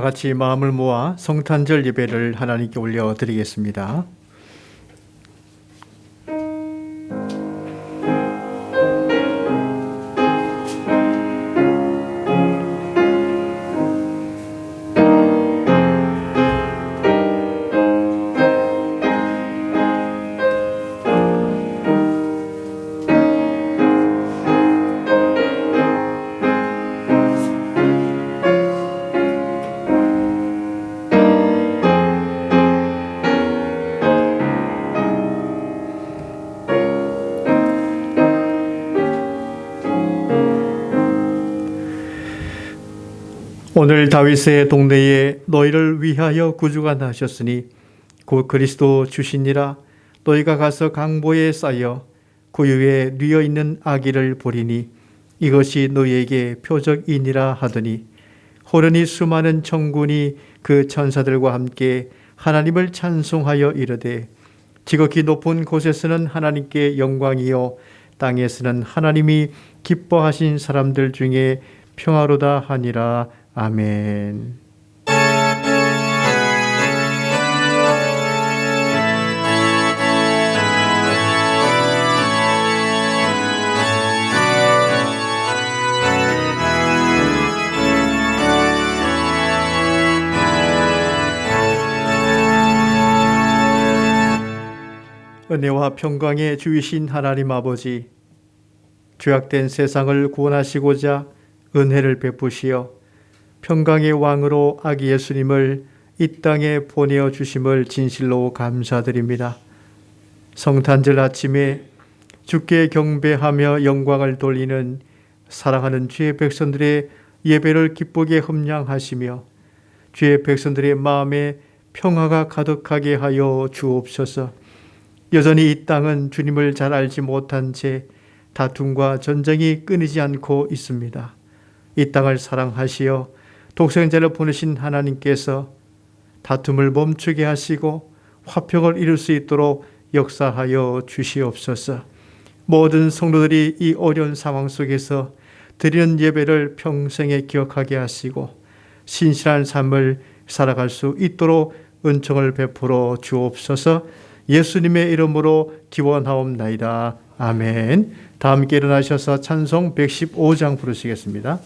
같이 마음을 모아 성탄절 예배를 하나님께 올려드리겠습니다. 오늘 다윗의 동네에 너희를 위하여 구주가 나셨으니 곧 그리스도 주시니라. 너희가 가서 강보에 쌓여 그 위에 뉘어 있는 아기를 보리니 이것이 너희에게 표적이니라 하더니 호련히 수많은 천군이 그 천사들과 함께 하나님을 찬송하여 이르되 지극히 높은 곳에서는 하나님께 영광이요 땅에서는 하나님이 기뻐하신 사람들 중에 평화로다 하니라. 아멘. 은혜와 평강의 주이신 하나님 아버지, 죄악된 세상을 구원하시고자 은혜를 베푸시어 평강의 왕으로 아기 예수님을 이 땅에 보내어 주심을 진실로 감사드립니다. 성탄절 아침에 주께 경배하며 영광을 돌리는 사랑하는 주의 백성들의 예배를 기쁘게 흠양하시며 주의 백성들의 마음에 평화가 가득하게 하여 주옵소서. 여전히 이 땅은 주님을 잘 알지 못한 채 다툼과 전쟁이 끊이지 않고 있습니다. 이 땅을 사랑하시어 독생자를 보내신 하나님께서 다툼을 멈추게 하시고 화평을 이룰 수 있도록 역사하여 주시옵소서. 모든 성도들이 이 어려운 상황 속에서 드리는 예배를 평생에 기억하게 하시고 신실한 삶을 살아갈 수 있도록 은총을 베풀어 주옵소서. 예수님의 이름으로 기원하옵나이다. 아멘. 다 함께 일어나셔서 찬송 115장 부르시겠습니다.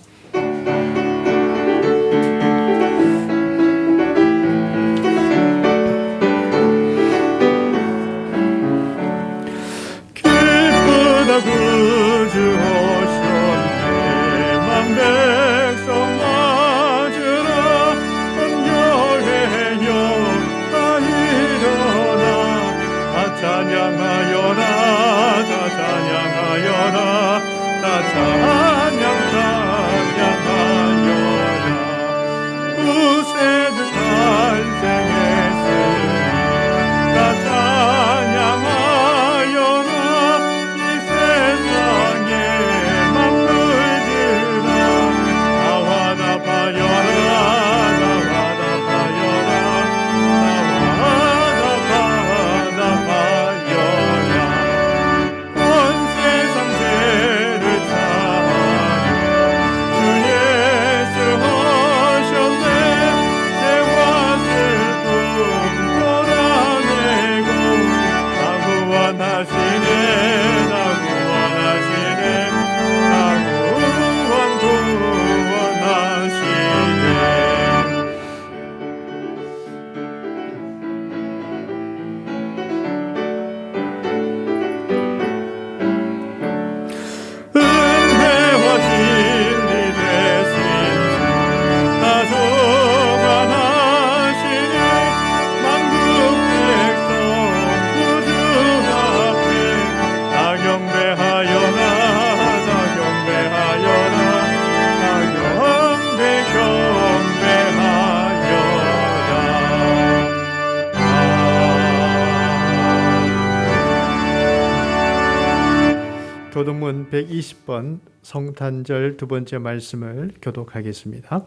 교동문 120번 성탄절 두 번째 말씀을 교독하겠습니다.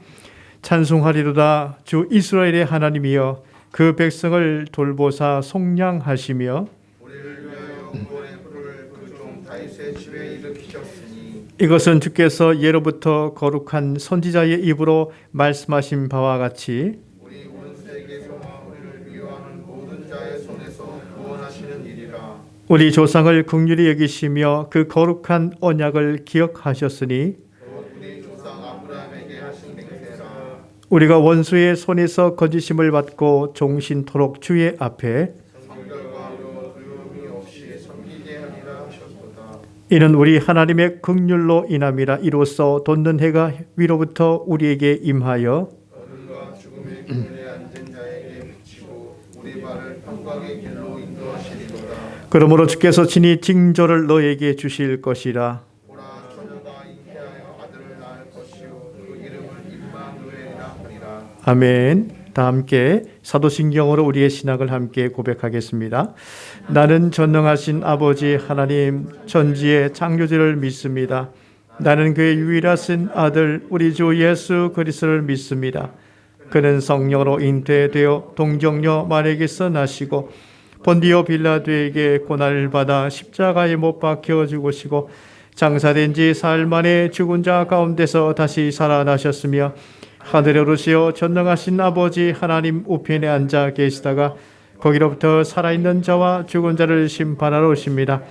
찬송하리로다 주 이스라엘의 하나님이여 그 백성을 돌보사 속량하시며 우리를 위하여 구원의 불을 그 종 다윗의 집에 일으키셨으니 이것은 주께서 예로부터 거룩한 선지자의 입으로 말씀하신 바와 같이 우리 온 세계에서와 우리를 미워하는 모든 자의 손에서 구원하시는 일이라. 우리 조상을 긍휼히 여기시며 그 거룩한 언약을 기억하셨으니 곧 우리 조상 아브라함에게 하신 맹세라. 우리가 원수의 손에서 거짓임을 받고 종신토록 주의 앞에 성결과 두려움이 없이 섬기게 하리라 하셨도다. 이는 우리 하나님의 긍휼로 인함이라. 이로써 돋는 해가 위로부터 우리에게 임하여 어둠과 죽음의 그늘에 앉은 자에게 비치고 우리 발을 평강의 길로 인도하시리로다. 그러므로 주께서 친히 징조를 너에게 주실 것이라. 보라, 처녀가 잉태하여 아들을 낳을 것이요 그 이름을 임마누엘이라 하리라. 아멘. 다 함께 사도신경으로 우리의 신앙을 함께 고백하겠습니다. 나는 전능하신 아버지 하나님 전지의 창조주를 믿습니다. 나는 그의 유일하신 아들 우리 주 예수 그리스도를 믿습니다. 그는 성령으로 잉태되어 동정녀 마리아에게서 나시고 본디오 빌라도에게 고난을 받아 십자가에 못 박혀 죽으시고 장사된 지 사흘 만에 죽은 자 가운데서 다시 살아나셨으며 하늘에 오르시어 전능하신 아버지 하나님 우편에 앉아 계시다가 거기로부터 살아있는 자와 죽은 자를 심판하러 오십니다.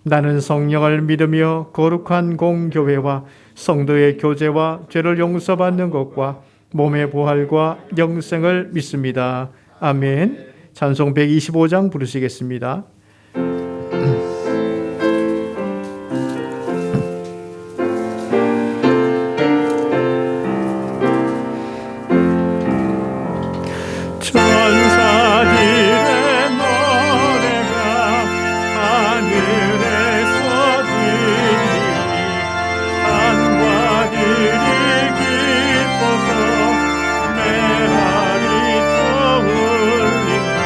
나는 성령을 믿으며 거룩한 공교회와 성도의 교제와 죄를 용서받는 것과 몸의 부활과 영생을 믿습니다. 아멘. 찬송 125장 부르시겠습니다. 천사들의 노래가 하늘에서 들리니 산과 들이 기뻐서 메아리 떠올린다.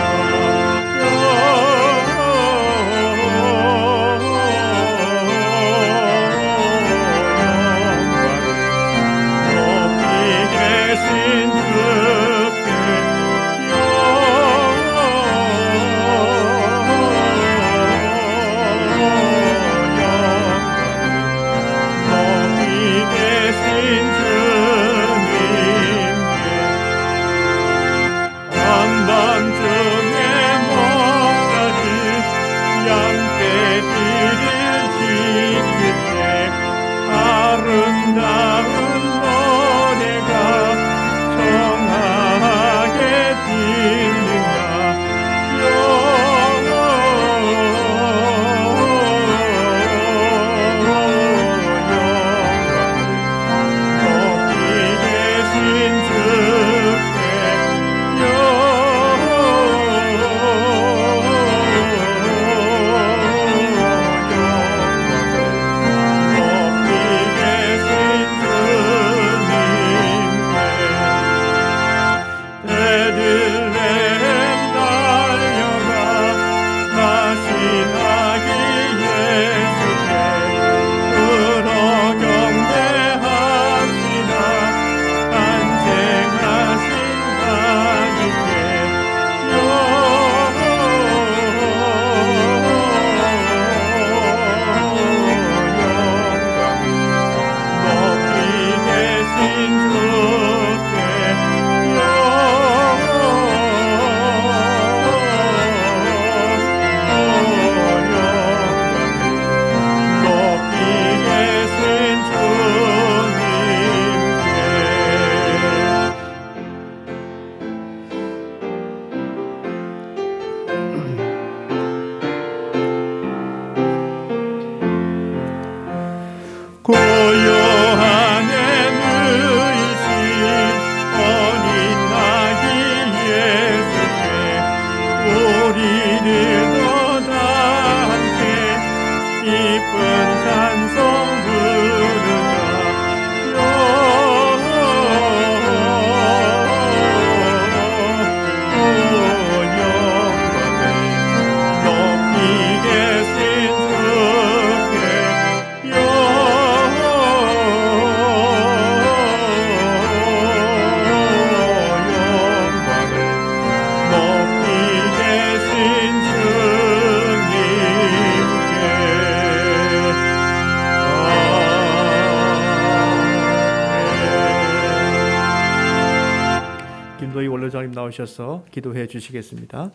나오셔서 기도해 주시겠습니다.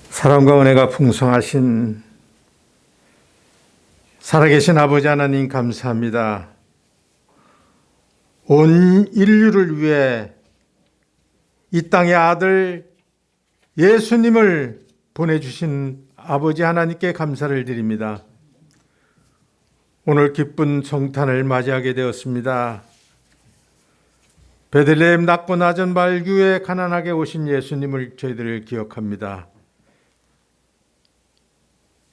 사랑과 은혜가 풍성하신 살아계신 아버지 하나님 감사합니다. 온 인류를 위해 이 땅의 아들 예수님을 보내주신 아버지 하나님께 감사를 드립니다. 오늘 기쁜 성탄을 맞이하게 되었습니다. 베들레헴 낮고 낮은 발교에 가난하게 오신 예수님을 저희들 기억합니다.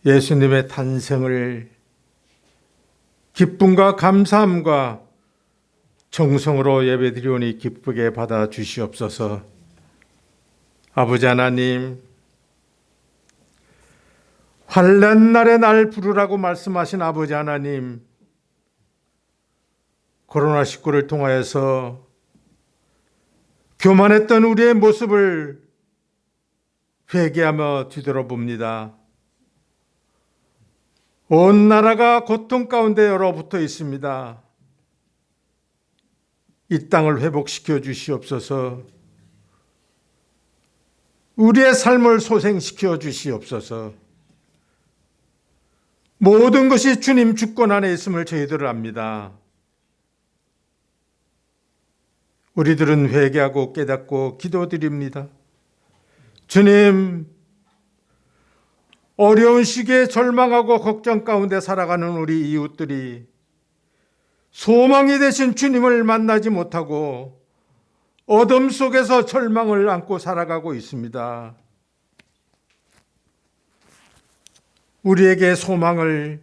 예수님의 탄생을 기쁨과 감사함과 정성으로 예배드리오니 기쁘게 받아 주시옵소서. 아버지 하나님, 환난 날에 날 부르라고 말씀하신 아버지 하나님, 코로나19를 통하여서 교만했던 우리의 모습을 회개하며 뒤돌아봅니다. 온 나라가 고통 가운데 얼어붙어 있습니다. 이 땅을 회복시켜 주시옵소서. 우리의 삶을 소생시켜 주시옵소서. 모든 것이 주님 주권 안에 있음을 저희들은 압니다. 우리들은 회개하고 깨닫고 기도드립니다. 주님, 어려운 시기에 절망하고 걱정 가운데 살아가는 우리 이웃들이 소망이 되신 주님을 만나지 못하고 어둠 속에서 절망을 안고 살아가고 있습니다. 우리에게 소망의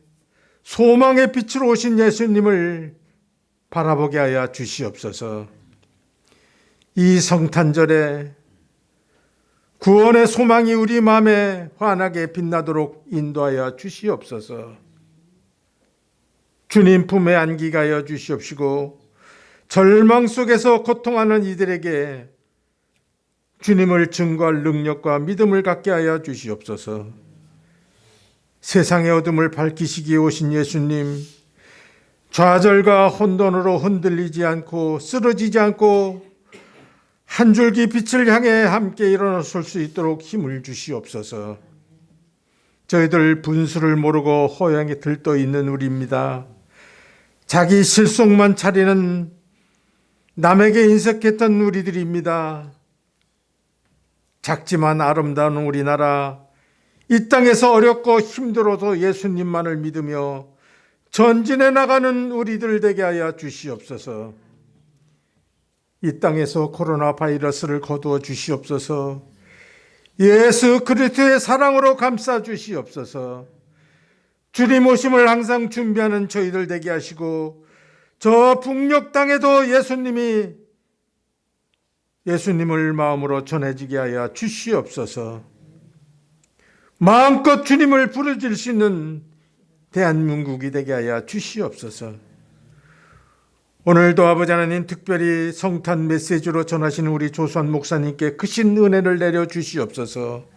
빛으로 오신 예수님을 바라보게 하여 주시옵소서. 이 성탄절에 구원의 소망이 우리 마음에 환하게 빛나도록 인도하여 주시옵소서. 주님 품에 안기게 하여 주시옵시고 절망 속에서 고통하는 이들에게 주님을 증거할 능력과 믿음을 갖게 하여 주시옵소서. 세상의 어둠을 밝히시기에 오신 예수님, 좌절과 혼돈으로 흔들리지 않고 쓰러지지 않고 한 줄기 빛을 향해 함께 일어설 수 있도록 힘을 주시옵소서. 저희들 분수를 모르고 허영에 들떠 있는 우리입니다. 자기 실속만 차리는 남에게 인색했던 우리들입니다. 작지만 아름다운 우리나라, 이 땅에서 어렵고 힘들어도 예수님만을 믿으며 전진해 나가는 우리들 되게 하여 주시옵소서. 이 땅에서 코로나 바이러스를 거두어 주시옵소서. 예수 그리스도의 사랑으로 감싸 주시옵소서. 주님 오심을 항상 준비하는 저희들 되게 하시고 저 북녘 땅에도 예수님을 마음으로 전해지게 하여 주시옵소서. 마음껏 주님을 부르질 수 있는 대한민국이 되게 하여 주시옵소서. 오늘도 아버지 하나님 특별히 성탄 메시지로 전하시는 우리 조수환 목사님께 크신 은혜를 내려 주시옵소서.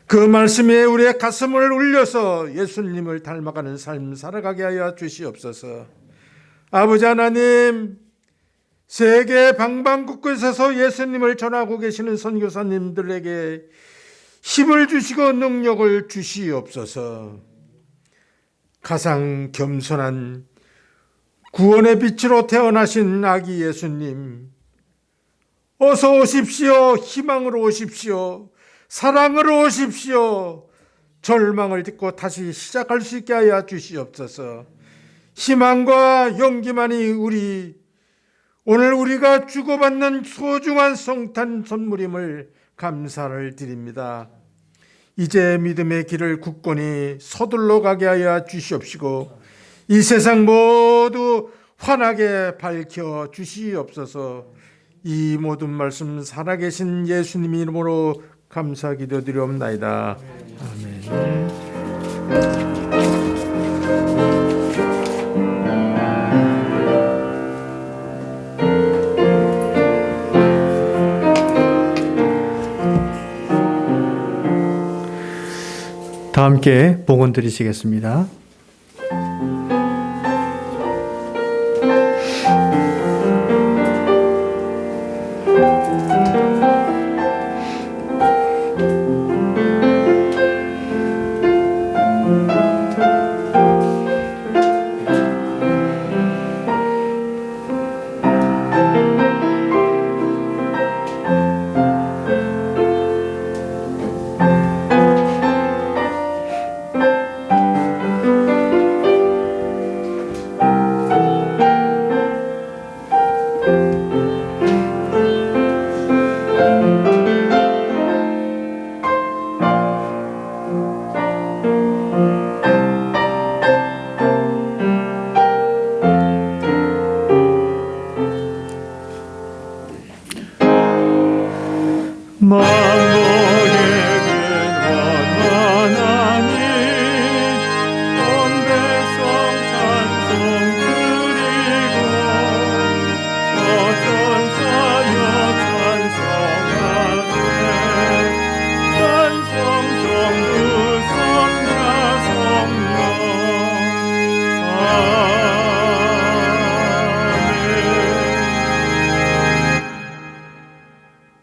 그 말씀에 우리의 가슴을 울려서 예수님을 닮아가는 삶 살아가게 하여 주시옵소서. 아버지 하나님, 세계 방방곳곳에서 예수님을 전하고 계시는 선교사님들에게 힘을 주시고 능력을 주시옵소서. 가장 겸손한 구원의 빛으로 태어나신 아기 예수님, 어서 오십시오. 희망으로 오십시오. 사랑으로 오십시오. 절망을 딛고 다시 시작할 수 있게 하여 주시옵소서. 희망과 용기만이 오늘 우리가 주고받는 소중한 성탄 선물임을 감사를 드립니다. 이제 믿음의 길을 굳건히 서둘러 가게 하여 주시옵시고 이 세상 모두 환하게 밝혀 주시옵소서. 이 모든 말씀 살아계신 예수님 이름으로 감사 기도드리옵나이다. 아멘. 함께 봉헌 드리시겠습니다.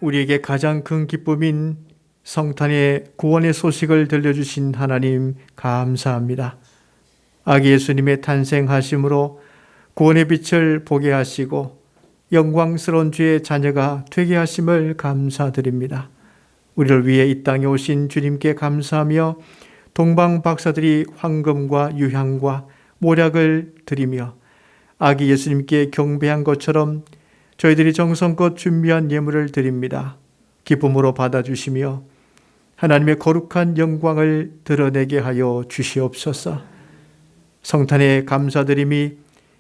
우리에게 가장 큰 기쁨인 성탄의 구원의 소식을 들려주신 하나님 감사합니다. 아기 예수님의 탄생하심으로 구원의 빛을 보게 하시고 영광스러운 주의 자녀가 되게 하심을 감사드립니다. 우리를 위해 이 땅에 오신 주님께 감사하며 동방 박사들이 황금과 유향과 모략을 드리며 아기 예수님께 경배한 것처럼 저희들이 정성껏 준비한 예물을 드립니다. 기쁨으로 받아주시며 하나님의 거룩한 영광을 드러내게 하여 주시옵소서. 성탄의 감사드림이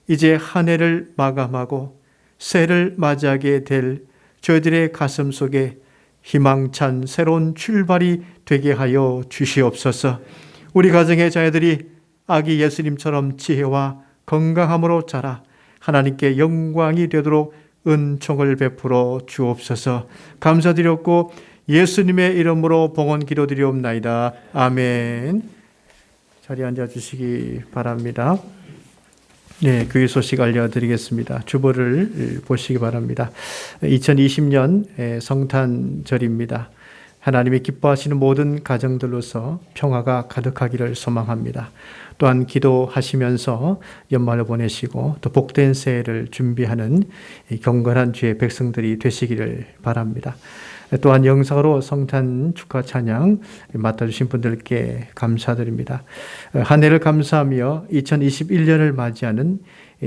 이제 한 해를 마감하고 새해를 맞이하게 될 저희들의 가슴 속에 희망찬 새로운 출발이 되게 하여 주시옵소서. 우리 가정의 자녀들이 아기 예수님처럼 지혜와 건강함으로 자라 하나님께 영광이 되도록 은총을 베풀어 주옵소서. 감사드렸고 예수님의 이름으로 봉헌 기도드리옵나이다. 아멘. 자리에 앉아주시기 바랍니다. 네, 교회 소식 알려드리겠습니다. 주보를 보시기 바랍니다. 2020년 성탄절입니다. 하나님이 기뻐하시는 모든 가정들로서 평화가 가득하기를 소망합니다. 또한 기도하시면서 연말을 보내시고 또 복된 새해를 준비하는 경건한 주의 백성들이 되시기를 바랍니다. 또한 영상으로 성탄 축하 찬양 맡아주신 분들께 감사드립니다. 한 해를 감사하며 2021년을 맞이하는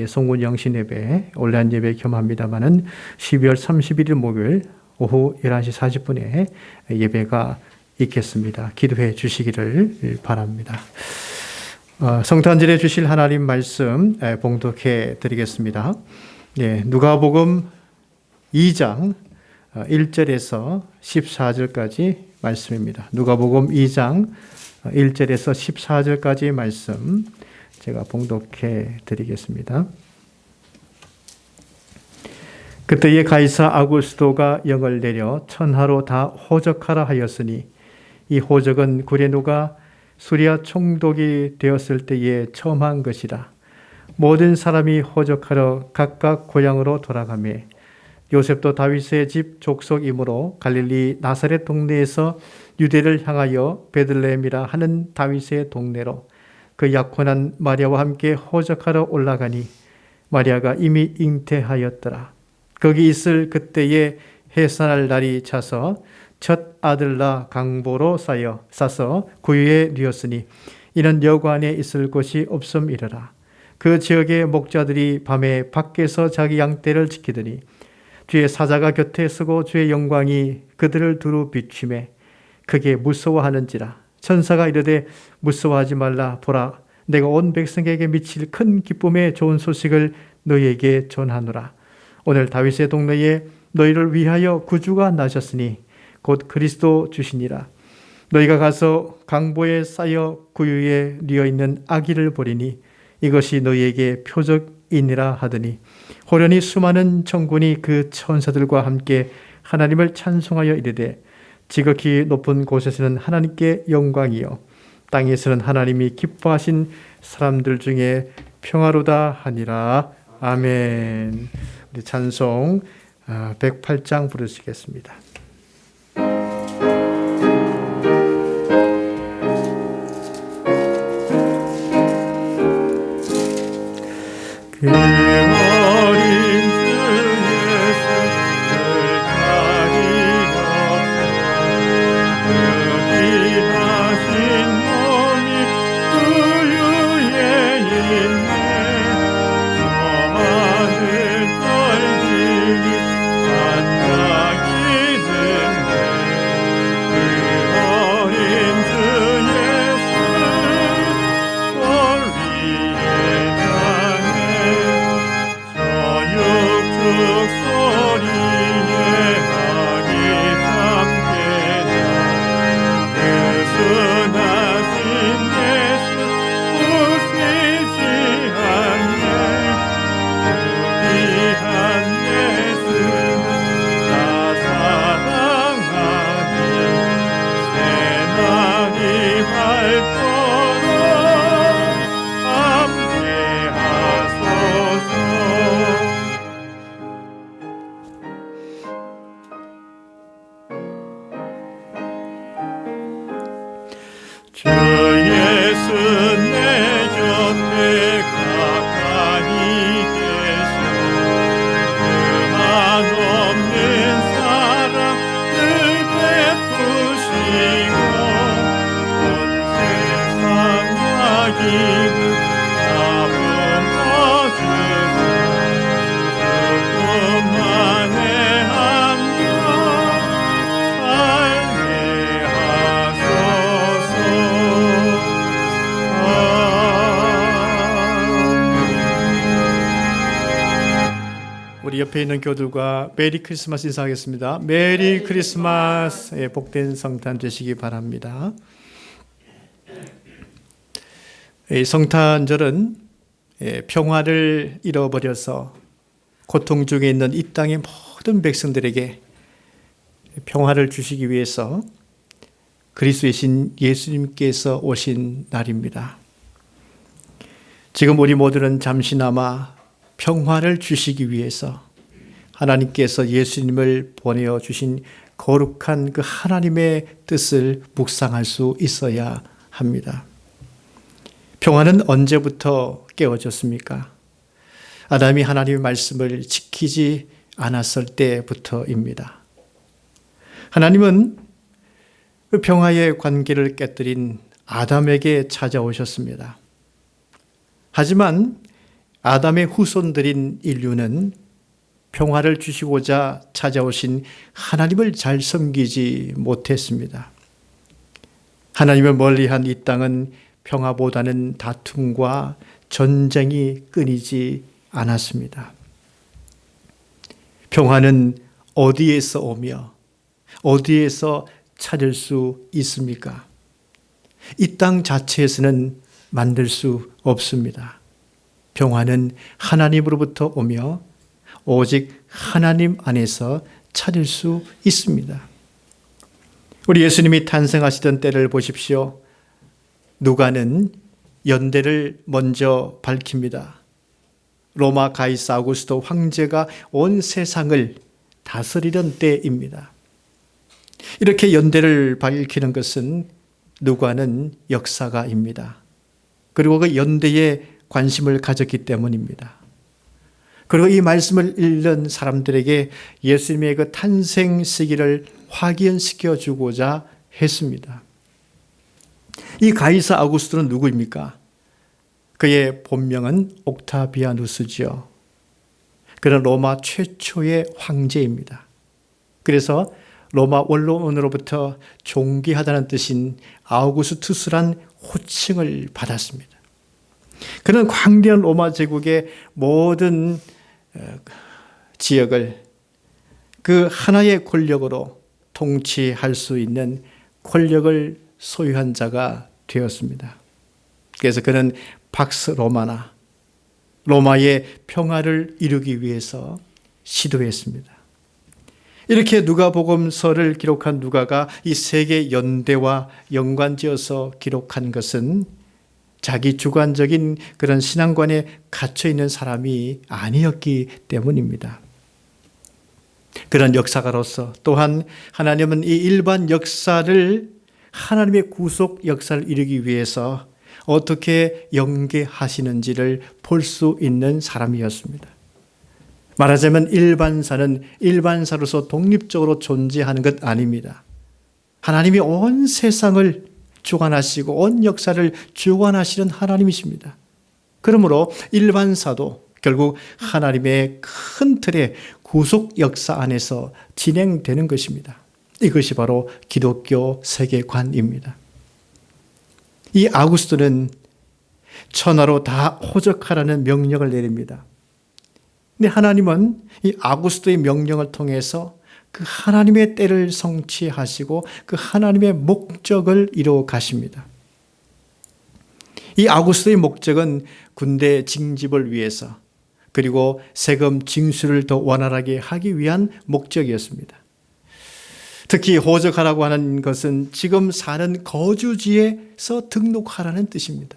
송군 영신 예배, 온라인 예배 겸합니다마는 12월 31일 목요일 오후 11시 40분에 예배가 있겠습니다. 기도해 주시기를 바랍니다. 성탄절에 주실 하나님 말씀 봉독해 드리겠습니다. 누가복음 2장 1절에서 14절까지 말씀입니다. 누가복음 2장 1절에서 14절까지 말씀 제가 봉독해 드리겠습니다. 그때에 가이사 아구스도가 영을 내려 천하로 다 호적하라 하였으니 이 호적은 구레노가 수리아 총독이 되었을 때에 처음 한 것이라. 모든 사람이 호적하러 각각 고향으로 돌아가매 요셉도 다윗의 집 족속이므로 갈릴리 나사렛 동네에서 유대를 향하여 베들레헴이라 하는 다윗의 동네로 그 약혼한 마리아와 함께 호적하러 올라가니 마리아가 이미 잉태하였더라. 거기 있을 그때에 해산할 날이 차서 첫 아들 낳아 강보로 싸서 구유에 뉘었으니 이는 여관에 있을 곳이 없음이러라. 그 지역의 목자들이 밤에 밖에서 자기 양떼를 지키더니 주의 사자가 곁에 서고 주의 영광이 그들을 두루 비추매 크게 무서워하는지라. 천사가 이르되 무서워하지 말라. 보라, 내가 온 백성에게 미칠 큰 기쁨의 좋은 소식을 너희에게 전하노라. 오늘 다윗의 동네에 너희를 위하여 구주가 나셨으니 곧 그리스도 주시니라. 너희가 가서 강보에 쌓여 구유에 뉘어있는 아기를 보리니 이것이 너희에게 표적이니라 하더니 호련히 수많은 천군이 그 천사들과 함께 하나님을 찬송하여 이르되 지극히 높은 곳에서는 하나님께 영광이요 땅에서는 하나님이 기뻐하신 사람들 중에 평화로다 하니라. 아멘. 우리 찬송 108장 부르시겠습니다. 그 어린 주 예수를 가리어서 의리하신 몸이 우유에 있네. 저 하늘 떨기니 반짝이는데 그 어린 주 예수 돌 위에 육축 소리에 아기 잠게나 그 순하신 예수 우시지 않네. 위한 예수는 나 사랑하니 새날이 밝도록 함께하소서. 주 예수 내 곁에 가까이 계셔 한없는 사랑을 베푸시고 온 세상 악인을 다 품어주사 그뿐만에 함께 살게 하소서. 우리 옆에 있는 교들과 메리 크리스마스 인사하겠습니다. 메리 크리스마스. 예, 복된 성탄 되시기 바랍니다. 이 성탄절은 평화를 잃어버려서 고통 중에 있는 이 땅의 모든 백성들에게 평화를 주시기 위해서 그리스도의 신 예수님께서 오신 날입니다. 지금 우리 모두는 잠시나마 평화를 주시기 위해서 하나님께서 예수님을 보내어 주신 거룩한 그 하나님의 뜻을 묵상할 수 있어야 합니다. 평화는 언제부터 깨어졌습니까? 아담이 하나님의 말씀을 지키지 않았을 때부터입니다. 하나님은 그 평화의 관계를 깨뜨린 아담에게 찾아오셨습니다. 하지만 아담의 후손들인 인류는 평화를 주시고자 찾아오신 하나님을 잘 섬기지 못했습니다. 하나님을 멀리한 이 땅은 평화보다는 다툼과 전쟁이 끊이지 않았습니다. 평화는 어디에서 오며 어디에서 찾을 수 있습니까? 이 땅 자체에서는 만들 수 없습니다. 평화는 하나님으로부터 오며 오직 하나님 안에서 찾을 수 있습니다. 우리 예수님이 탄생하시던 때를 보십시오. 누가는 연대를 먼저 밝힙니다. 로마 가이사 아구스도 황제가 온 세상을 다스리던 때입니다. 이렇게 연대를 밝히는 것은 누가는 역사가입니다. 그리고 그 연대에 관심을 가졌기 때문입니다. 그리고 이 말씀을 읽는 사람들에게 예수님의 그 탄생 시기를 확인시켜 주고자 했습니다. 이 가이사 아구스토는 누구입니까? 그의 본명은 옥타비아누스죠. 그는 로마 최초의 황제입니다. 그래서 로마 원로원으로부터 존귀하다는 뜻인 아우구스투스란 호칭을 받았습니다. 그는 광대한 로마 제국의 모든 지역을 그 하나의 권력으로 통치할 수 있는 권력을 소유한 자가 되었습니다. 그래서 그는 팍스 로마나 로마의 평화를 이루기 위해서 시도했습니다. 이렇게 누가복음서를 기록한 누가가 이 세계 연대와 연관지어서 기록한 것은 자기 주관적인 그런 신앙관에 갇혀 있는 사람이 아니었기 때문입니다. 그런 역사가로서 또한 하나님은 이 일반 역사를 하나님의 구속 역사를 이루기 위해서 어떻게 연계하시는지를 볼 수 있는 사람이었습니다. 말하자면 일반사는 일반사로서 독립적으로 존재하는 것 아닙니다. 하나님이 온 세상을 주관하시고 온 역사를 주관하시는 하나님이십니다. 그러므로 일반사도 결국 하나님의 큰 틀의 구속 역사 안에서 진행되는 것입니다. 이것이 바로 기독교 세계관입니다. 이 아구스토는 천하로 다 호적하라는 명령을 내립니다. 근데 하나님은 이 아구스토의 명령을 통해서 그 하나님의 때를 성취하시고 그 하나님의 목적을 이루어 가십니다. 이 아구스토의 목적은 군대 징집을 위해서 그리고 세금 징수를 더 원활하게 하기 위한 목적이었습니다. 특히 호적하라고 하는 것은 지금 사는 거주지에서 등록하라는 뜻입니다.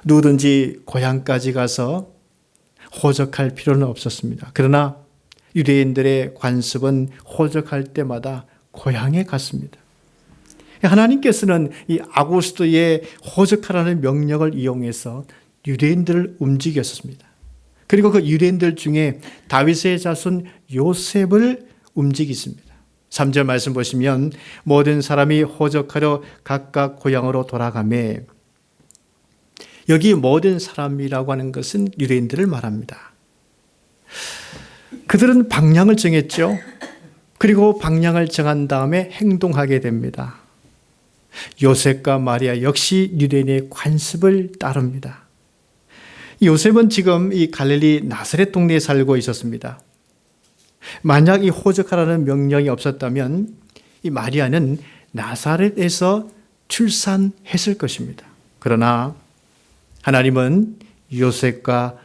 누구든지 고향까지 가서 호적할 필요는 없었습니다. 그러나 유대인들의 관습은 호적할 때마다 고향에 갔습니다. 하나님께서는 이 아구스토의 호적하라는 명령을 이용해서 유대인들을 움직였습니다. 그리고 그 유대인들 중에 다윗의 자손 요셉을 움직이십니다. 3절 말씀 보시면 모든 사람이 호적하러 각각 고향으로 돌아가매, 여기 모든 사람이라고 하는 것은 유대인들을 말합니다. 그들은 방향을 정했죠. 그리고 방향을 정한 다음에 행동하게 됩니다. 요셉과 마리아 역시 유대인의 관습을 따릅니다. 요셉은 지금 이 갈릴리 나사렛 동네에 살고 있었습니다. 만약 이 호적하라는 명령이 없었다면 이 마리아는 나사렛에서 출산했을 것입니다. 그러나 하나님은 요셉과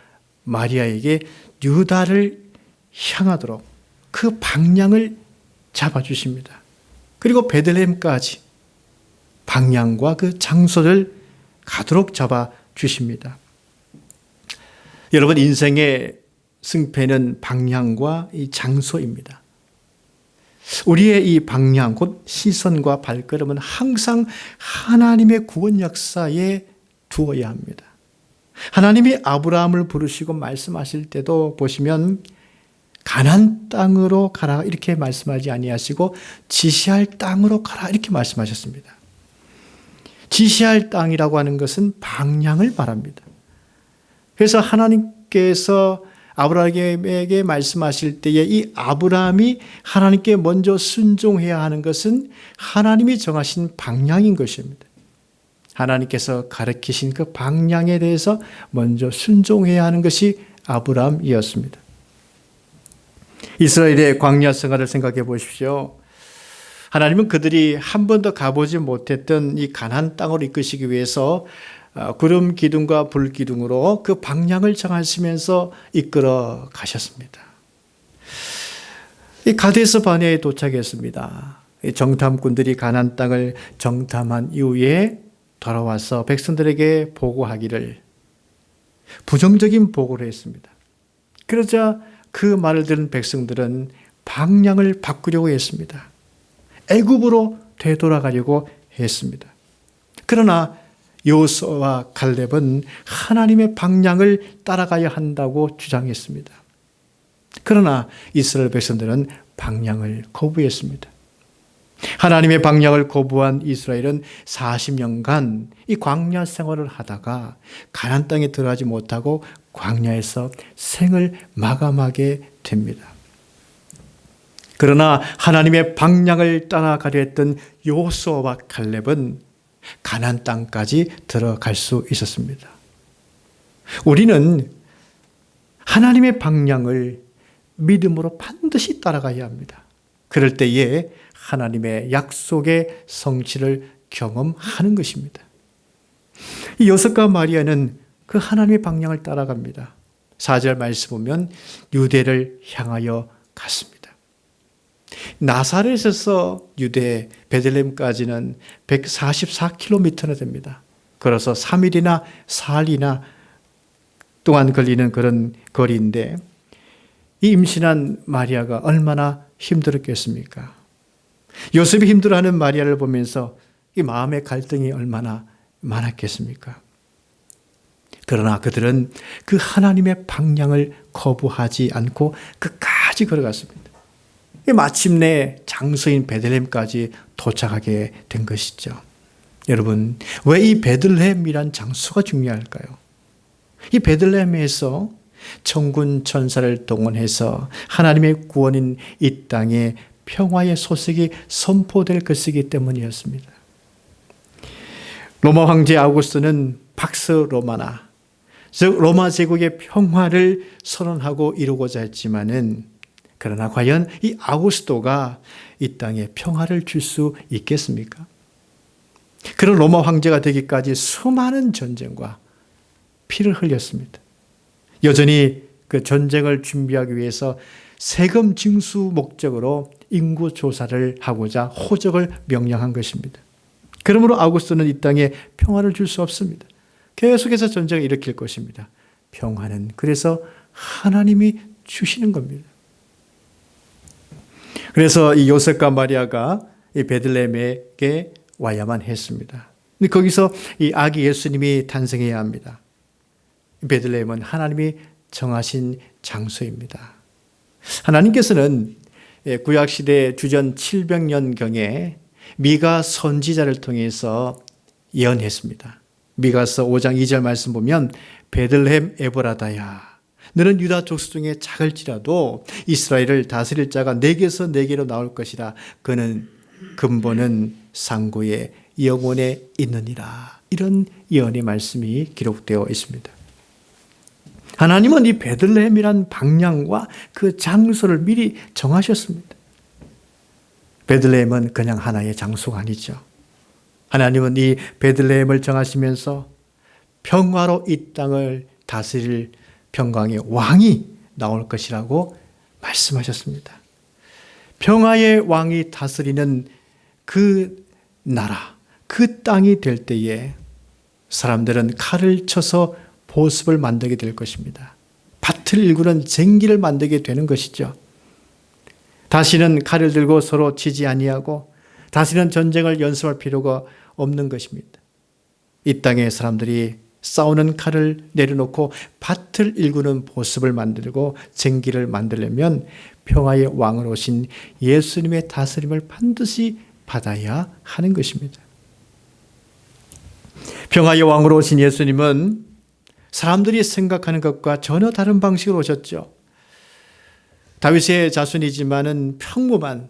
마리아에게 유다를 향하도록 그 방향을 잡아주십니다. 그리고 베들레헴까지 방향과 그 장소를 가도록 잡아주십니다. 여러분, 인생의 승패는 방향과 이 장소입니다. 우리의 이 방향, 곧 시선과 발걸음은 항상 하나님의 구원 역사에 두어야 합니다. 하나님이 아브라함을 부르시고 말씀하실 때도 보시면 가나안 땅으로 가라 이렇게 말씀하지 아니하시고 지시할 땅으로 가라 이렇게 말씀하셨습니다. 지시할 땅이라고 하는 것은 방향을 말합니다. 그래서 하나님께서 아브라함에게 말씀하실 때에 이 아브라함이 하나님께 먼저 순종해야 하는 것은 하나님이 정하신 방향인 것입니다. 하나님께서 가르치신 그 방향에 대해서 먼저 순종해야 하는 것이 아브라함이었습니다. 이스라엘의 광야 생활을 생각해 보십시오. 하나님은 그들이 한 번도 가보지 못했던 이 가나안 땅으로 이끄시기 위해서 구름 기둥과 불 기둥으로 그 방향을 정하시면서 이끌어 가셨습니다. 이 가데스 바네아에 도착했습니다. 정탐꾼들이 가나안 땅을 정탐한 이후에 돌아와서 백성들에게 보고하기를 부정적인 보고를 했습니다. 그러자 그 말을 들은 백성들은 방향을 바꾸려고 했습니다. 애굽으로 되돌아가려고 했습니다. 그러나 여호수아와 갈렙은 하나님의 방향을 따라가야 한다고 주장했습니다. 그러나 이스라엘 백성들은 방향을 거부했습니다. 하나님의 방향을 거부한 이스라엘은 40년간 이 광야 생활을 하다가 가나안 땅에 들어가지 못하고 광야에서 생을 마감하게 됩니다. 그러나 하나님의 방향을 따라가려 했던 여호수아와 갈렙은 가나안 땅까지 들어갈 수 있었습니다. 우리는 하나님의 방향을 믿음으로 반드시 따라가야 합니다. 그럴 때에 하나님의 약속의 성취를 경험하는 것입니다. 이 요셉과 마리아는 그 하나님의 방향을 따라갑니다. 4절 말씀 보면 유대를 향하여 갔습니다. 나사렛에서 유대 베들레헴까지는 144km나 됩니다. 걸어서 3일이나 4일이나 동안 걸리는 그런 거리인데 이 임신한 마리아가 얼마나 힘들었겠습니까? 요셉이 힘들어하는 마리아를 보면서 이 마음의 갈등이 얼마나 많았겠습니까? 그러나 그들은 그 하나님의 방향을 거부하지 않고 끝까지 걸어갔습니다. 마침내 장소인 베들레헴까지 도착하게 된 것이죠. 여러분, 왜 이 베들레헴이란 장소가 중요할까요? 이 베들레헴에서 천군 천사를 동원해서 하나님의 구원인 이 땅에 평화의 소식이 선포될 것이기 때문이었습니다. 로마 황제 아우구스토는 팍스 로마나, 즉 로마 제국의 평화를 선언하고 이루고자 했지만은 그러나 과연 이 아우구스토가 이 땅에 평화를 줄 수 있겠습니까? 그런 로마 황제가 되기까지 수많은 전쟁과 피를 흘렸습니다. 여전히 그 전쟁을 준비하기 위해서 세금 징수 목적으로 인구 조사를 하고자 호적을 명령한 것입니다. 그러므로 아우구스토는 이 땅에 평화를 줄 수 없습니다. 계속해서 전쟁을 일으킬 것입니다. 평화는 그래서 하나님이 주시는 겁니다. 그래서 이 요셉과 마리아가 이 베들레헴에게 와야만 했습니다. 근데 거기서 이 아기 예수님이 탄생해야 합니다. 베들레헴은 하나님이 정하신 장소입니다. 하나님께서는 구약시대 주전 700년경에 미가 선지자를 통해서 예언했습니다. 미가서 5장 2절 말씀 보면 베들레헴 에브라다야 너는 유다 족속 중에 작을지라도 이스라엘을 다스릴 자가 내게서 내게로 나올 것이라 그는 근본은 상고의 영원에 있느니라. 이런 예언의 말씀이 기록되어 있습니다. 하나님은 이 베들레헴이란 방향과 그 장소를 미리 정하셨습니다. 베들레헴은 그냥 하나의 장소가 아니죠. 하나님은 이 베들레헴을 정하시면서 평화로 이 땅을 다스릴 평강의 왕이 나올 것이라고 말씀하셨습니다. 평화의 왕이 다스리는 그 나라, 그 땅이 될 때에 사람들은 칼을 쳐서 보습을 만들게 될 것입니다. 밭을 일구는 쟁기를 만들게 되는 것이죠. 다시는 칼을 들고 서로 치지 아니하고 다시는 전쟁을 연습할 필요가 없는 것입니다. 이 땅의 사람들이 싸우는 칼을 내려놓고 밭을 일구는 보습을 만들고 쟁기를 만들려면 평화의 왕으로 오신 예수님의 다스림을 반드시 받아야 하는 것입니다. 평화의 왕으로 오신 예수님은 사람들이 생각하는 것과 전혀 다른 방식으로 오셨죠. 다윗의 자손이지만은 평범한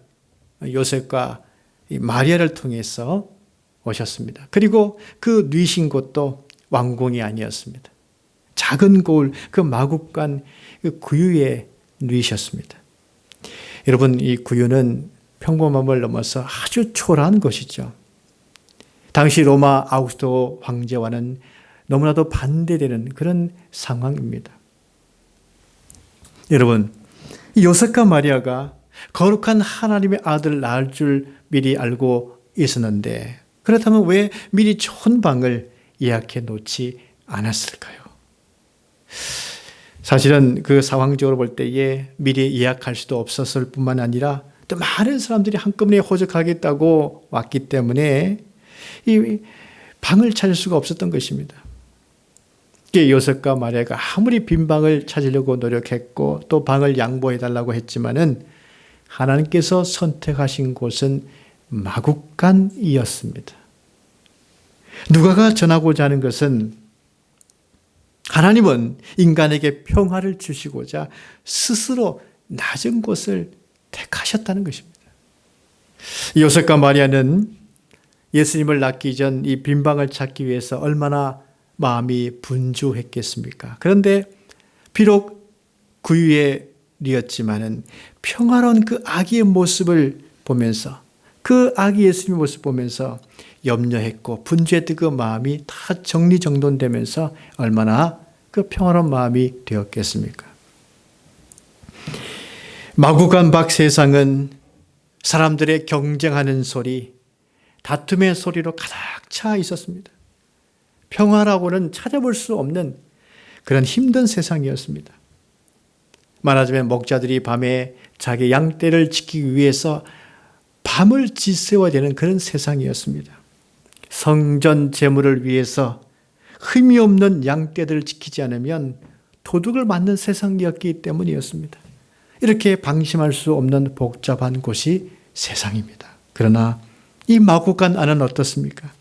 요셉과 마리아를 통해서 오셨습니다. 그리고 그 누이신 곳도 왕궁이 아니었습니다. 작은 고을, 그 마국간 그 구유에 누이셨습니다. 여러분, 이 구유는 평범함을 넘어서 아주 초라한 것이죠. 당시 로마 아우구스토 황제와는 너무나도 반대되는 그런 상황입니다. 여러분, 이 요셉과 마리아가 거룩한 하나님의 아들을 낳을 줄 미리 알고 있었는데 그렇다면 왜 미리 좋은 방을 예약해 놓지 않았을까요? 사실은 그 상황적으로 볼 때에 미리 예약할 수도 없었을 뿐만 아니라 또 많은 사람들이 한꺼번에 호적하겠다고 왔기 때문에 이 방을 찾을 수가 없었던 것입니다. 요셉과 마리아가 아무리 빈 방을 찾으려고 노력했고 또 방을 양보해달라고 했지만은 하나님께서 선택하신 곳은 마국간이었습니다. 누가가 전하고자 하는 것은 하나님은 인간에게 평화를 주시고자 스스로 낮은 곳을 택하셨다는 것입니다. 요셉과 마리아는 예수님을 낳기 전 이 빈방을 찾기 위해서 얼마나 마음이 분주했겠습니까? 그런데 비록 구유에 리었지만은 평화로운 그 아기의 모습을 보면서 그 아기 예수님의 모습을 보면서 염려했고 분주했던 그 마음이 다 정리정돈되면서 얼마나 그 평화로운 마음이 되었겠습니까? 마구간 밖 세상은 사람들의 경쟁하는 소리, 다툼의 소리로 가득 차 있었습니다. 평화라고는 찾아볼 수 없는 그런 힘든 세상이었습니다. 말하자면 목자들이 밤에 자기 양떼를 지키기 위해서 밤을 지새워야 되는 그런 세상이었습니다. 성전 제물을 위해서 흠이 없는 양떼들을 지키지 않으면 도둑을 맞는 세상이었기 때문이었습니다. 이렇게 방심할 수 없는 복잡한 곳이 세상입니다. 그러나 이 마구간 안은 어떻습니까?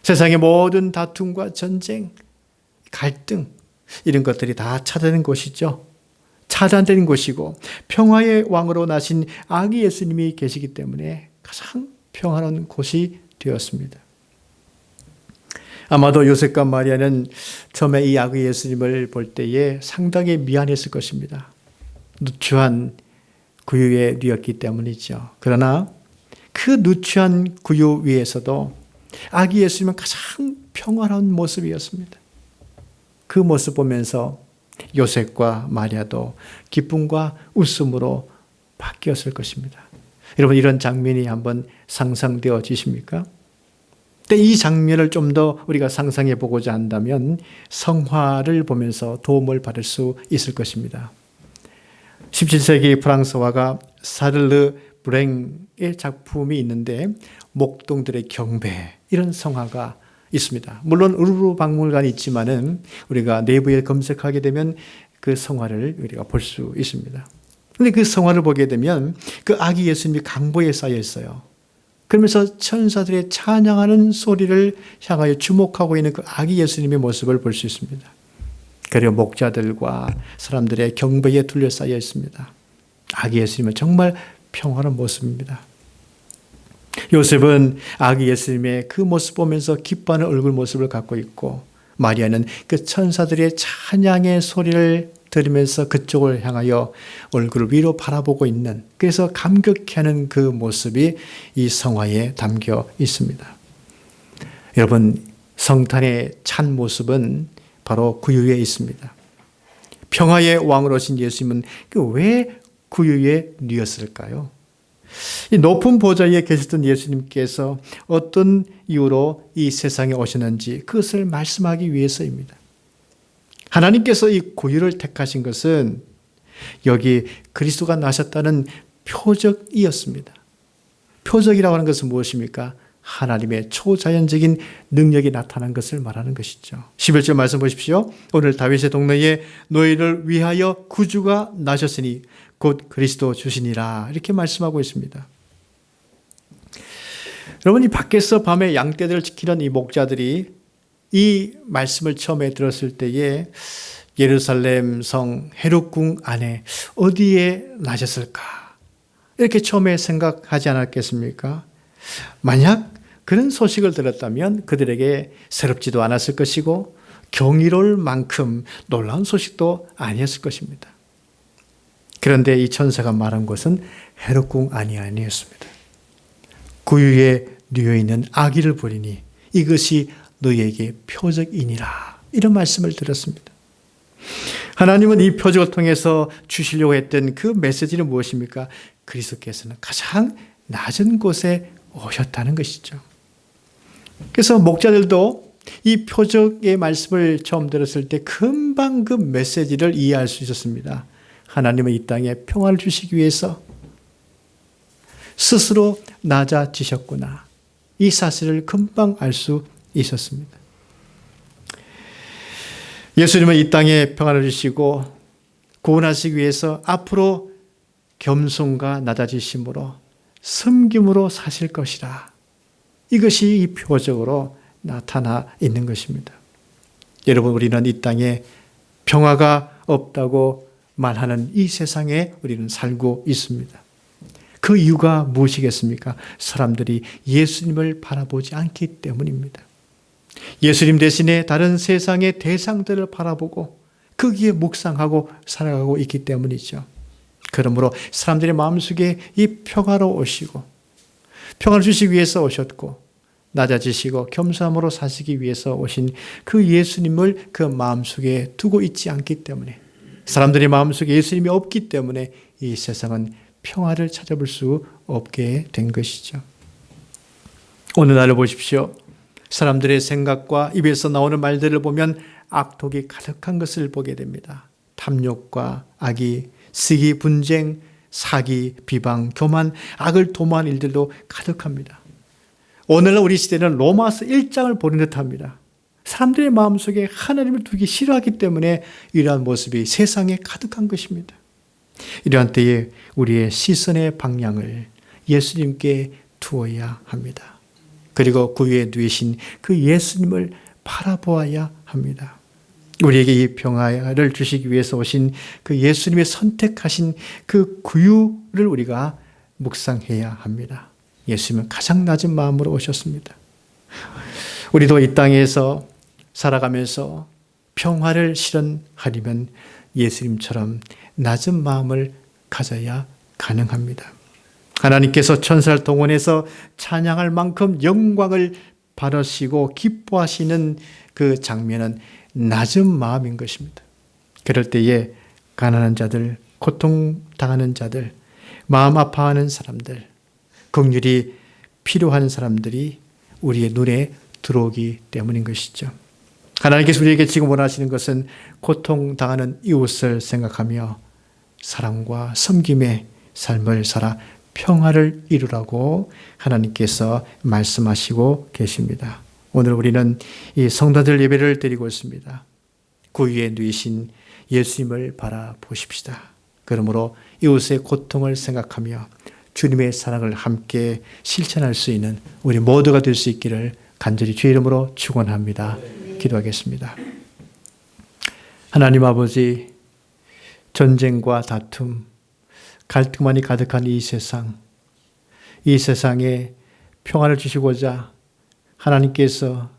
세상의 모든 다툼과 전쟁, 갈등 이런 것들이 다 차단된 곳이죠. 차단된 곳이고 평화의 왕으로 나신 아기 예수님이 계시기 때문에 가장 평화로운 곳이 되었습니다. 아마도 요셉과 마리아는 처음에 이 아기 예수님을 볼 때에 상당히 미안했을 것입니다. 누추한 구유에 누였기 때문이죠. 그러나 그 누추한 구유 위에서도 아기 예수님은 가장 평화로운 모습이었습니다. 그 모습 보면서 요셉과 마리아도 기쁨과 웃음으로 바뀌었을 것입니다. 여러분, 이런 장면이 한번 상상되어지십니까? 근데 이 장면을 좀 더 우리가 상상해 보고자 한다면 성화를 보면서 도움을 받을 수 있을 것입니다. 17세기 프랑스 화가 사를르 브랭의 작품이 있는데 목동들의 경배, 이런 성화가 있습니다. 물론 우르르 박물관이 있지만은 우리가 내부에 검색하게 되면 그 성화를 우리가 볼 수 있습니다. 그런데 그 성화를 보게 되면 그 아기 예수님이 강보에 쌓여 있어요. 그러면서 천사들의 찬양하는 소리를 향하여 주목하고 있는 그 아기 예수님의 모습을 볼 수 있습니다. 그리고 목자들과 사람들의 경배에 둘러싸여 있습니다. 아기 예수님은 정말 평화로운 모습입니다. 요셉은 아기 예수님의 그 모습 보면서 기뻐하는 얼굴 모습을 갖고 있고, 마리아는 그 천사들의 찬양의 소리를 들으면서 그쪽을 향하여 얼굴을 위로 바라보고 있는, 그래서 감격해하는 그 모습이 이 성화에 담겨 있습니다. 여러분, 성탄의 찬 모습은 바로 구유에 있습니다. 평화의 왕으로 오신 예수님은 왜 구유에 누웠을까요? 이 높은 보좌에 계셨던 예수님께서 어떤 이유로 이 세상에 오셨는지 그것을 말씀하기 위해서입니다. 하나님께서 이 구유를 택하신 것은 여기 그리스도가 나셨다는 표적이었습니다. 표적이라고 하는 것은 무엇입니까? 하나님의 초자연적인 능력이 나타난 것을 말하는 것이죠. 11절 말씀 보십시오. 오늘 다윗의 동네에 너희를 위하여 구주가 나셨으니 곧 그리스도 주시니라, 이렇게 말씀하고 있습니다. 여러분, 이 밖에서 밤에 양떼들을 지키는 이 목자들이 이 말씀을 처음에 들었을 때에 예루살렘 성 헤롯궁 안에 어디에 나셨을까, 이렇게 처음에 생각하지 않았겠습니까? 만약 그런 소식을 들었다면 그들에게 새롭지도 않았을 것이고 경이로울 만큼 놀라운 소식도 아니었을 것입니다. 그런데 이 천사가 말한 것은 헤롯궁 안이 아니었습니다. 구유에 누워있는 아기를 보리니 이것이 너희에게 표적이니라, 이런 말씀을 들었습니다. 하나님은 이 표적을 통해서 주시려고 했던 그 메시지는 무엇입니까? 그리스도께서는 가장 낮은 곳에 오셨다는 것이죠. 그래서 목자들도 이 표적의 말씀을 처음 들었을 때 금방 그 메시지를 이해할 수 있었습니다. 하나님은 이 땅에 평화를 주시기 위해서 스스로 낮아지셨구나, 이 사실을 금방 알 수 있었습니다. 예수님은 이 땅에 평화를 주시고 구원하시기 위해서 앞으로 겸손과 낮아지심으로 섬김으로 사실 것이라, 이것이 이 표적으로 나타나 있는 것입니다. 여러분, 우리는 이 땅에 평화가 없다고 말하는 이 세상에 우리는 살고 있습니다. 그 이유가 무엇이겠습니까? 사람들이 예수님을 바라보지 않기 때문입니다. 예수님 대신에 다른 세상의 대상들을 바라보고 거기에 묵상하고 살아가고 있기 때문이죠. 그러므로 사람들의 마음속에 이 평화로 오시고 평화를 주시기 위해서 오셨고 낮아지시고 겸손함으로 사시기 위해서 오신 그 예수님을 그 마음속에 두고 있지 않기 때문에, 사람들의 마음속에 예수님이 없기 때문에 이 세상은 평화를 찾아볼 수 없게 된 것이죠. 오늘날을 보십시오. 사람들의 생각과 입에서 나오는 말들을 보면 악독이 가득한 것을 보게 됩니다. 탐욕과 악의, 시기, 분쟁, 사기, 비방, 교만, 악을 도모한 일들도 가득합니다. 오늘날 우리 시대는 로마서 1장을 보는 듯합니다. 사람들의 마음속에 하나님을 두기 싫어하기 때문에 이러한 모습이 세상에 가득한 것입니다. 이러한 때에 우리의 시선의 방향을 예수님께 두어야 합니다. 그리고 그 위에 누이신 그 예수님을 바라보아야 합니다. 우리에게 이 평화를 주시기 위해서 오신 그 예수님의 선택하신 그 구유를 우리가 묵상해야 합니다. 예수님은 가장 낮은 마음으로 오셨습니다. 우리도 이 땅에서 살아가면서 평화를 실현하려면 예수님처럼 낮은 마음을 가져야 가능합니다. 하나님께서 천사를 동원해서 찬양할 만큼 영광을 받으시고 기뻐하시는 그 장면은 낮은 마음인 것입니다. 그럴 때에 가난한 자들, 고통당하는 자들, 마음 아파하는 사람들, 긍휼이 필요한 사람들이 우리의 눈에 들어오기 때문인 것이죠. 하나님께서 우리에게 지금 원하시는 것은 고통당하는 이웃을 생각하며 사랑과 섬김의 삶을 살아 평화를 이루라고 하나님께서 말씀하시고 계십니다. 오늘 우리는 이 성도들 예배를 드리고 있습니다. 그 위에 누이신 예수님을 바라보십시다. 그러므로 이웃의 고통을 생각하며 주님의 사랑을 함께 실천할 수 있는 우리 모두가 될 수 있기를 간절히 주의 이름으로 축원합니다. 기도하겠습니다. 하나님 아버지, 전쟁과 다툼, 갈등만이 가득한 이 세상에 평화를 주시고자 하나님께서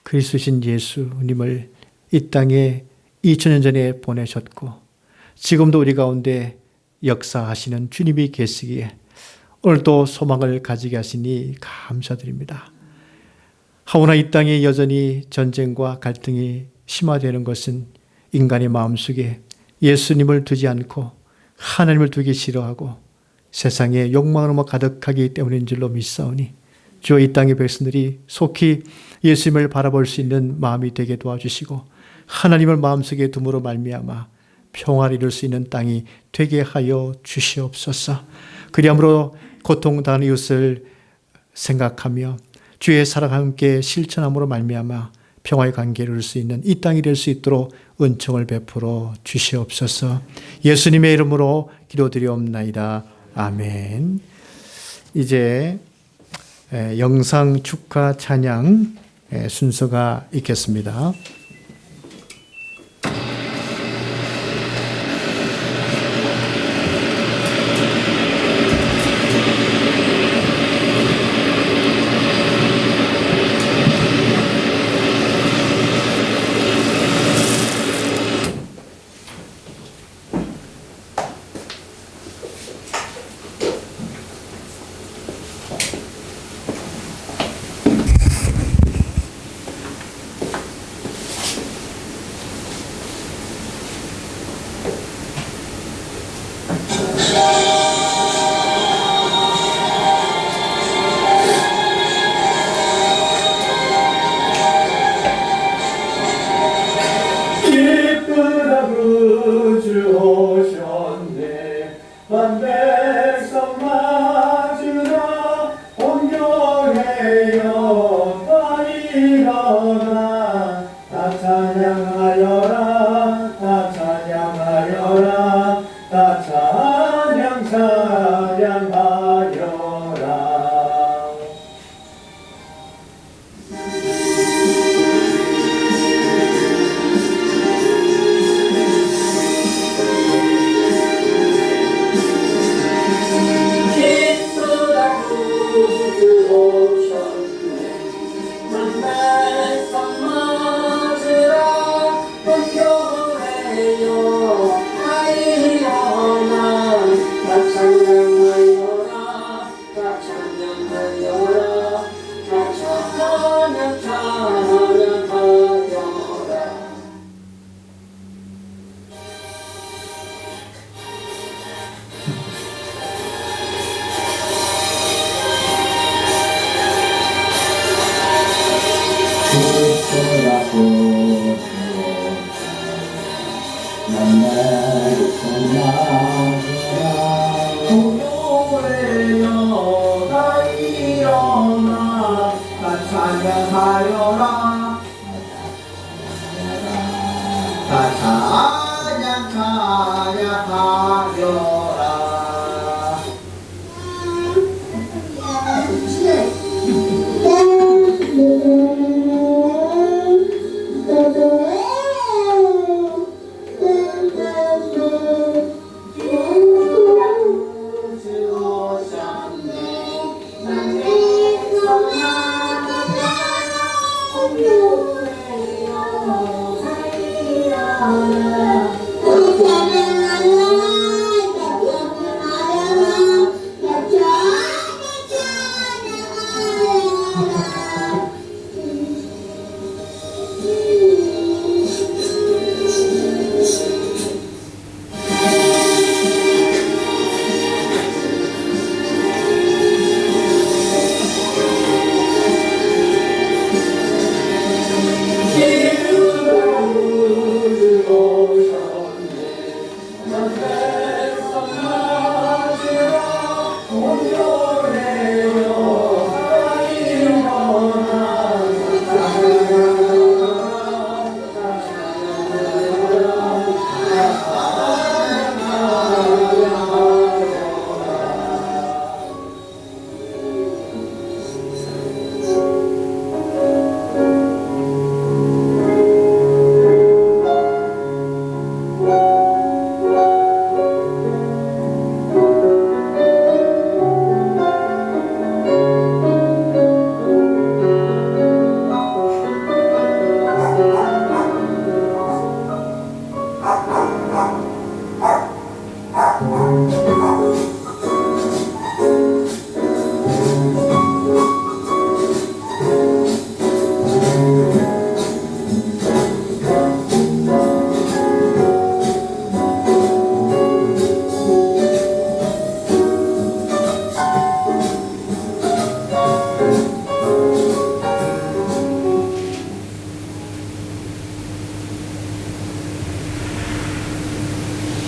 그리스도신 예수님을 이 땅에 2000년 전에 보내셨고 지금도 우리 가운데 역사하시는 주님이 계시기에 오늘도 소망을 가지게 하시니 감사드립니다. 하오나 이 땅에 여전히 전쟁과 갈등이 심화되는 것은 인간의 마음속에 예수님을 두지 않고 하나님을 두기 싫어하고 세상에 욕망으로만 가득하기 때문인 줄로 믿사오니 주여 이 땅의 백성들이 속히 예수님을 바라볼 수 있는 마음이 되게 도와주시고 하나님을 마음속에 둠으로 말미암아 평화를 이룰 수 있는 땅이 되게 하여 주시옵소서. 그리함으로 고통당하는 이웃을 생각하며 주의 사랑과 함께 실천함으로 말미암아 평화의 관계를 이룰 수 있는 이 땅이 될 수 있도록 은총을 베풀어 주시옵소서. 예수님의 이름으로 기도드리옵나이다. 아멘. 이제 영상 축하 찬양 순서가 있겠습니다. 다 공교회여 다 일어나 다 찬양하여라 다 찬양하여라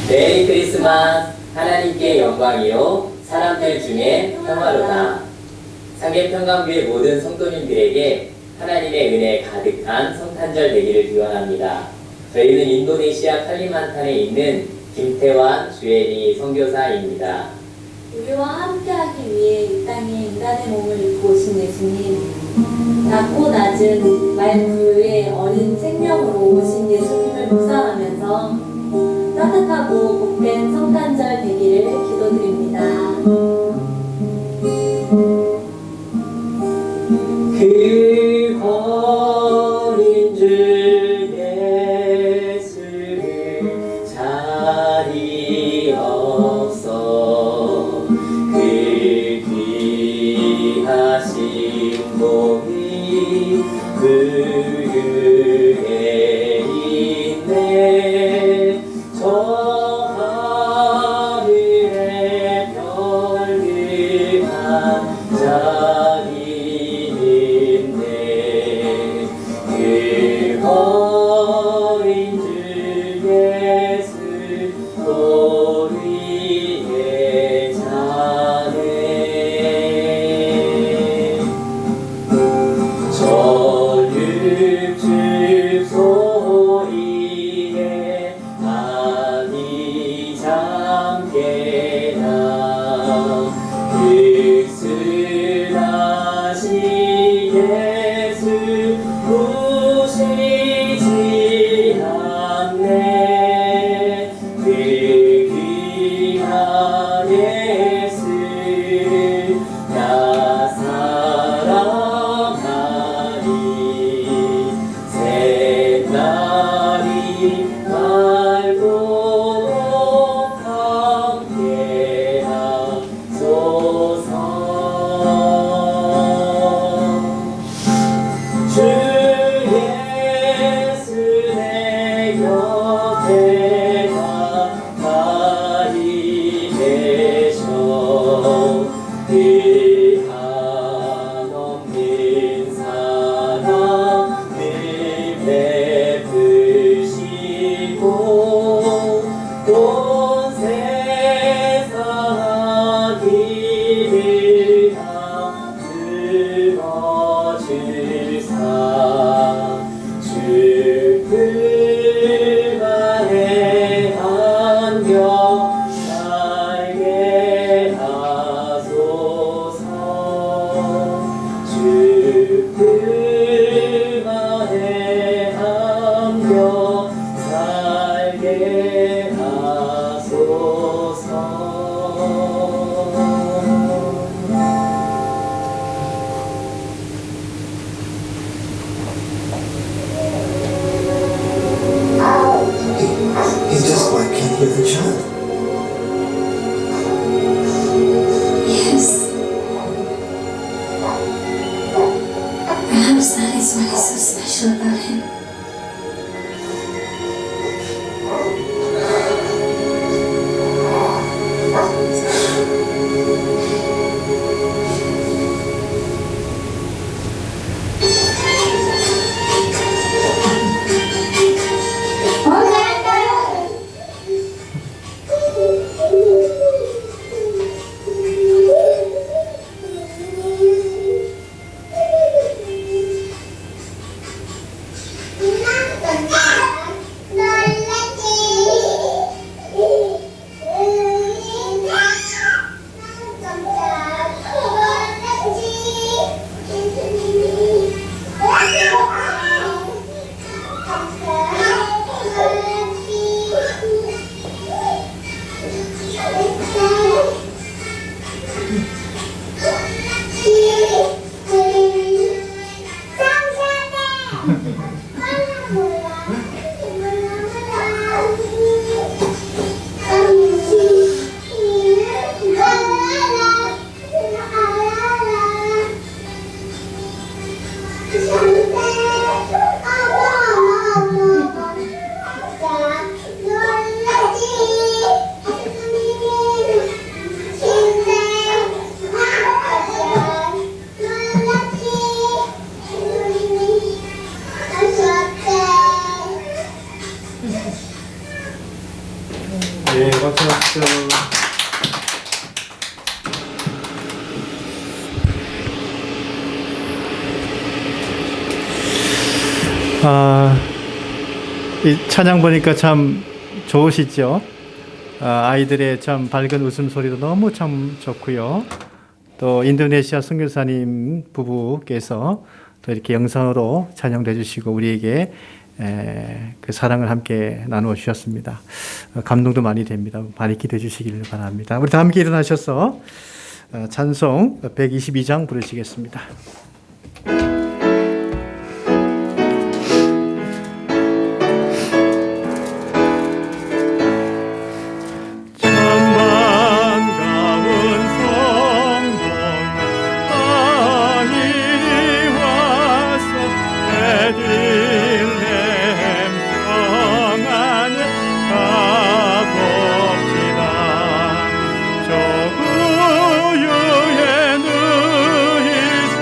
메리 크리스마스. 하나님께 영광이요 사람들 중에 평화로다. 상계평강교회 모든 성도님들에게 하나님의 은혜 가득한 성탄절 되기를 기원합니다. 저희는 인도네시아 칼리만탄에 있는 김태환 주애리 선교사입니다. 우리와 함께하기 위해 이 땅에 인간의 몸을 입고 오신 예수님, 낮고 낮은 말 부유의 어린 생명으로 오신 예수님을 묵상하면서 따뜻하고 복된 성탄절 되기를 기도드립니다. 그 어린 줄 예수를 자리 없어 그 귀하신 몸이 그에 있네. 저 하늘의 별 He just like can't hear the child. Yes. Perhaps that is what is so special about him. 네, 박수. 이 찬양 보니까 참 좋으시죠? 아이들의 참 밝은 웃음소리도 너무 참 좋고요. 또 인도네시아 선교사님 부부께서 또 이렇게 영상으로 찬양도 해주시고 우리에게 그 사랑을 함께 나누어 주셨습니다. 감동도 많이 됩니다. 많이 기도해 주시기를 바랍니다. 우리 다 함께 일어나셔서 찬송 122장 부르시겠습니다. 저 구유에 누이신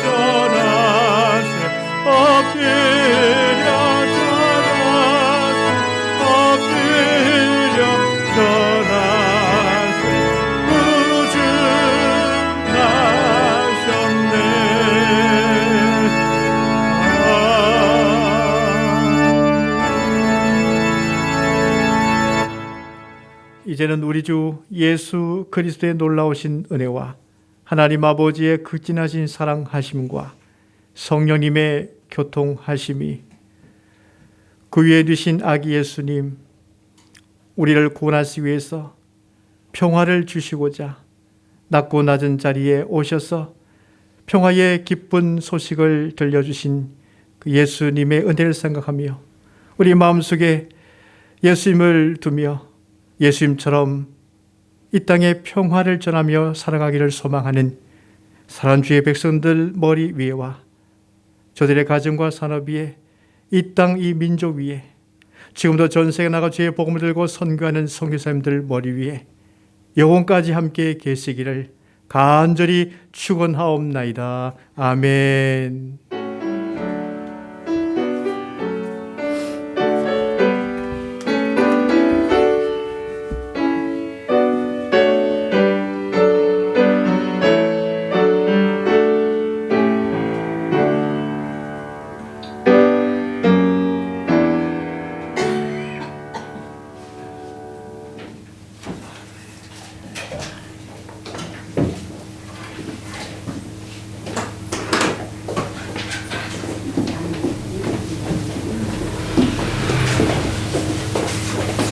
전하세 엎드려 전하세 구주 나셨네. 이제는 우리 주 예수 그리스도의 놀라우신 은혜와 하나님 아버지의 극진하신 사랑하심과 성령님의 교통하심이 그 위에 두신 아기 예수님 우리를 구원하시기 위해서 평화를 주시고자 낮고 낮은 자리에 오셔서 평화의 기쁜 소식을 들려주신 그 예수님의 은혜를 생각하며 우리 마음속에 예수님을 두며 예수님처럼 이 땅에 평화를 전하며 살아가기를 소망하는 사랑하는 주의 백성들 머리 위에와 저들의 가정과 산업 위에 이 땅 이 민족 위에 지금도 전 세계 나가 주의 복음을 들고 선교하는 선교사님들 머리 위에 영원까지 함께 계시기를 간절히 축원하옵나이다. 아멘.